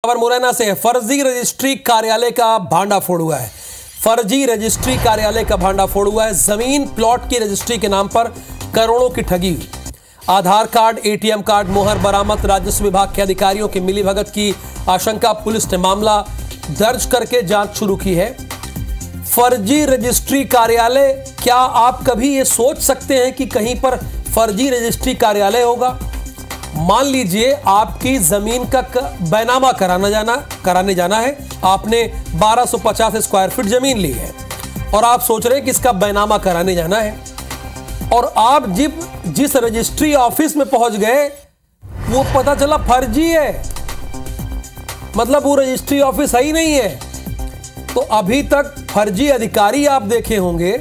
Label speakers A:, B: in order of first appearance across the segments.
A: खबर मुरैना से है। फर्जी रजिस्ट्री कार्यालय का भांडाफोड़ हुआ है। फर्जी रजिस्ट्री कार्यालय का भांडाफोड़ हुआ है। जमीन प्लॉट की रजिस्ट्री के नाम पर करोड़ों की ठगी हुई। आधार कार्ड, एटीएम कार्ड, मोहर बरामद। राजस्व विभाग के अधिकारियों की मिलीभगत की आशंका। पुलिस ने मामला दर्ज करके जांच शुरू की है। फर्जी रजिस्ट्री कार्यालय, क्या आप कभी ये सोच सकते हैं कि कहीं पर फर्जी रजिस्ट्री कार्यालय होगा? मान लीजिए आपकी जमीन का बैनामा कराने जाना है। आपने 1250 स्क्वायर फीट जमीन ली है और आप सोच रहे हैं कि इसका बैनामा कराने जाना है, और आप जिस रजिस्ट्री ऑफिस में पहुंच गए वो पता चला फर्जी है, मतलब वो रजिस्ट्री ऑफिस सही नहीं है। तो अभी तक फर्जी अधिकारी आप देखे होंगे,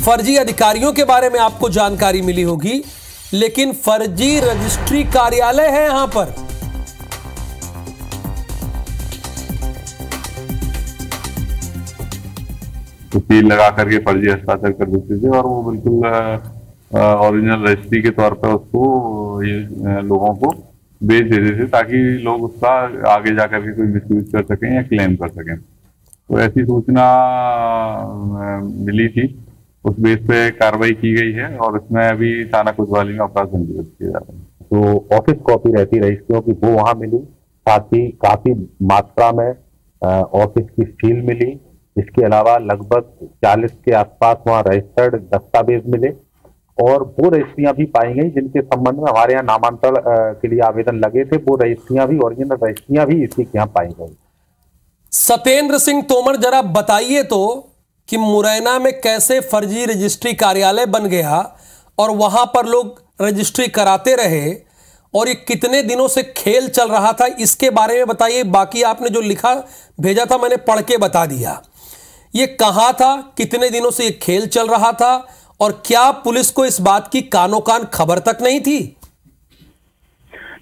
A: फर्जी अधिकारियों के बारे में आपको जानकारी मिली होगी, लेकिन फर्जी रजिस्ट्री कार्यालय है यहां पर।
B: तो सील लगा करके फर्जी हस्ताक्षर कर देते थे और वो बिल्कुल ओरिजिनल रजिस्ट्री के तौर पर उसको ये लोगों को बेच देते थे ताकि लोग उसका आगे जाकर के कोई मिसयूज कर सकें या क्लेम कर सकें। तो ऐसी सूचना मिली थी, उस बेस पे कार्रवाई की गई है और इसमें अभी थाना कोतवाली में अपराध पंजीबद्ध किया जा रहा है।
C: तो ऑफिस कॉपी रहती रजिस्ट्रियों की वो वहां मिली, साथ ही काफी मात्रा में ऑफिस की सील मिली। इसके अलावा लगभग 40 के आसपास वहां रजिस्टर्ड दस्तावेज मिले और वो रजिस्ट्रियां भी पाई गई जिनके संबंध में हमारे यहाँ नामांतरण के लिए आवेदन लगे थे। वो रजिस्ट्रियां भी, ओरिजिनल रजिस्ट्रियां भी इसी के यहाँ पाई गई।
A: सत्येंद्र सिंह तोमर, जरा बताइए तो कि मुरैना में कैसे फर्जी रजिस्ट्री कार्यालय बन गया और वहां पर लोग रजिस्ट्री कराते रहे, और ये कितने दिनों से खेल चल रहा था, इसके बारे में बताइए। बाकी आपने जो लिखा भेजा था मैंने पढ़ के बता दिया। ये कहां था, कितने दिनों से ये खेल चल रहा था, और क्या पुलिस को इस बात की कानो कान खबर तक नहीं थी?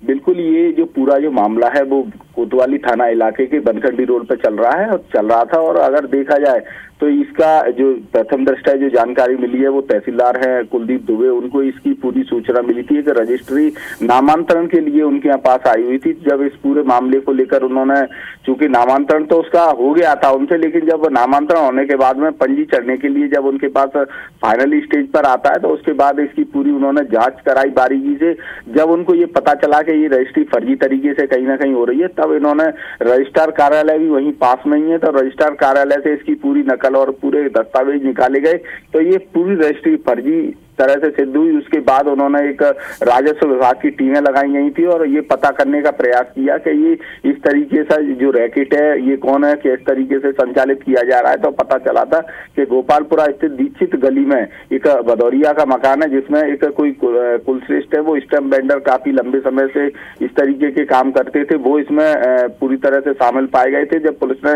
D: बिल्कुल, ये जो पूरा जो मामला है वो कोतवाली थाना इलाके के बनखंडी रोड पर चल रहा है और चल रहा था। और अगर देखा जाए तो इसका जो प्रथम दृष्टया जो जानकारी मिली है वो तहसीलदार हैं कुलदीप दुबे, उनको इसकी पूरी सूचना मिली थी कि रजिस्ट्री नामांतरण के लिए उनके यहाँ पास आई हुई थी। जब इस पूरे मामले को लेकर उन्होंने, चूंकि नामांतरण तो उसका हो गया था उनसे, लेकिन जब नामांतरण होने के बाद में पंजी चढ़ने के लिए जब उनके पास फाइनली स्टेज पर आता है तो उसके बाद इसकी पूरी उन्होंने जांच कराई बारीकी से। जब उनको ये पता चला कि ये रजिस्ट्री फर्जी तरीके से कहीं ना कहीं हो रही है, तब इन्होंने, रजिस्ट्रार कार्यालय भी वहीं पास में ही है, तो रजिस्ट्रार कार्यालय से इसकी पूरी नकल और पूरे दस्तावेज निकाले गए। तो ये पूरी रजिस्ट्री फर्जी तरह से सिद्ध हुई। उसके बाद उन्होंने एक राजस्व विभाग की टीमें लगाई गई थी और ये पता करने का प्रयास किया कि ये इस तरीके से जो रैकेट है ये कौन है, किस तरीके से संचालित किया जा रहा है। तो पता चला था कि गोपालपुरा स्थित दीक्षित गली में एक भदौरिया का मकान है जिसमें एक कोई कुलश्रेष्ठ है, वो स्टैम्प वेंडर काफी लंबे समय से इस तरीके के काम करते थे, वो इसमें पूरी तरह से शामिल पाए गए थे। जब पुलिस ने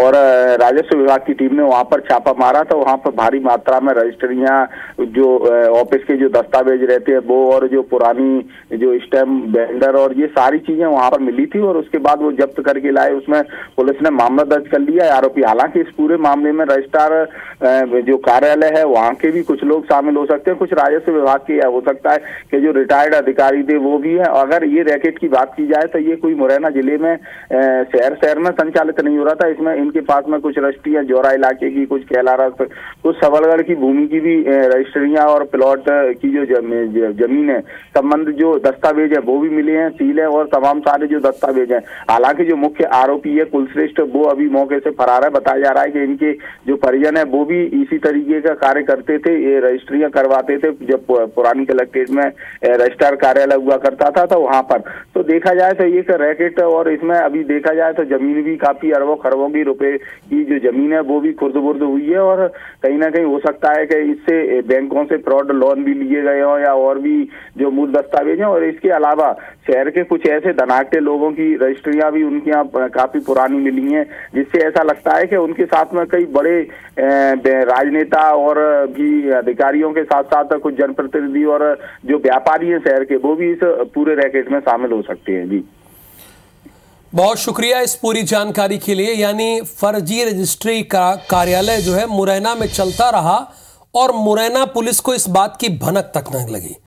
D: और राजस्व विभाग की टीम ने वहां पर छापा मारा तो वहां पर भारी मात्रा में रजिस्ट्रियां, जो ऑफिस के जो दस्तावेज रहते हैं वो, और जो पुरानी जो स्टैम्प वेंडर और ये सारी चीजें वहां पर मिली थी। और उसके बाद वो जब्त करके लाए, उसमें पुलिस ने मामला दर्ज कर लिया आरोपी। हालांकि इस पूरे मामले में रजिस्ट्रार जो कार्यालय है वहां के भी कुछ लोग शामिल हो सकते हैं, कुछ राजस्व विभाग के, हो सकता है कि जो रिटायर्ड अधिकारी थे वो भी है। अगर ये रैकेट की बात की जाए तो ये कोई मुरैना जिले में शहर में संचालित नहीं हो रहा था। इसमें इनके पास में कुछ रजिस्ट्रियां जोरा इलाके की, कुछ कैलारा, कुछ सबलगढ़ की भूमि की भी रजिस्ट्रियां और प्लॉट की जो जमीन है संबंध जो दस्तावेज है वो भी मिले हैं, सील है और तमाम सारे जो दस्तावेज हैं। हालांकि जो मुख्य आरोपी है कुलश्रेष्ठ, वो अभी मौके से फरार है। बताया जा रहा है कि इनके जो परिजन है वो भी इसी तरीके का कार्य करते थे, ये रजिस्ट्रियां करवाते थे जब पुरानी कलेक्ट्रेट में रजिस्ट्रार कार्यालय हुआ करता था तो वहां पर। तो देखा जाए तो ये रैकेट, और इसमें अभी देखा जाए तो जमीन भी काफी अरबों खरबों की रुपए की जो जमीन है वो भी खुर्द-बुर्द हुई है, और कहीं ना कहीं हो सकता है कि इससे बैंकों से फ्रॉड लोन भी लिए गए हो या और भी जो मूल दस्तावेज हैं। और इसके अलावा शहर के कुछ ऐसे धनाढ्य लोगों की रजिस्ट्रियां भी उनके यहाँ काफी पुरानी मिली हैं, जिससे ऐसा लगता है कि उनके साथ में कई बड़े राजनेता और भी अधिकारियों के साथ साथ कुछ जनप्रतिनिधि और जो व्यापारी हैं शहर के, वो भी इस पूरे रैकेट में शामिल हो सकते हैं। जी,
A: बहुत शुक्रिया इस पूरी जानकारी के लिए। यानी फर्जी रजिस्ट्री का कार्यालय जो है मुरैना में चलता रहा और मुरैना पुलिस को इस बात की भनक तक न लगी।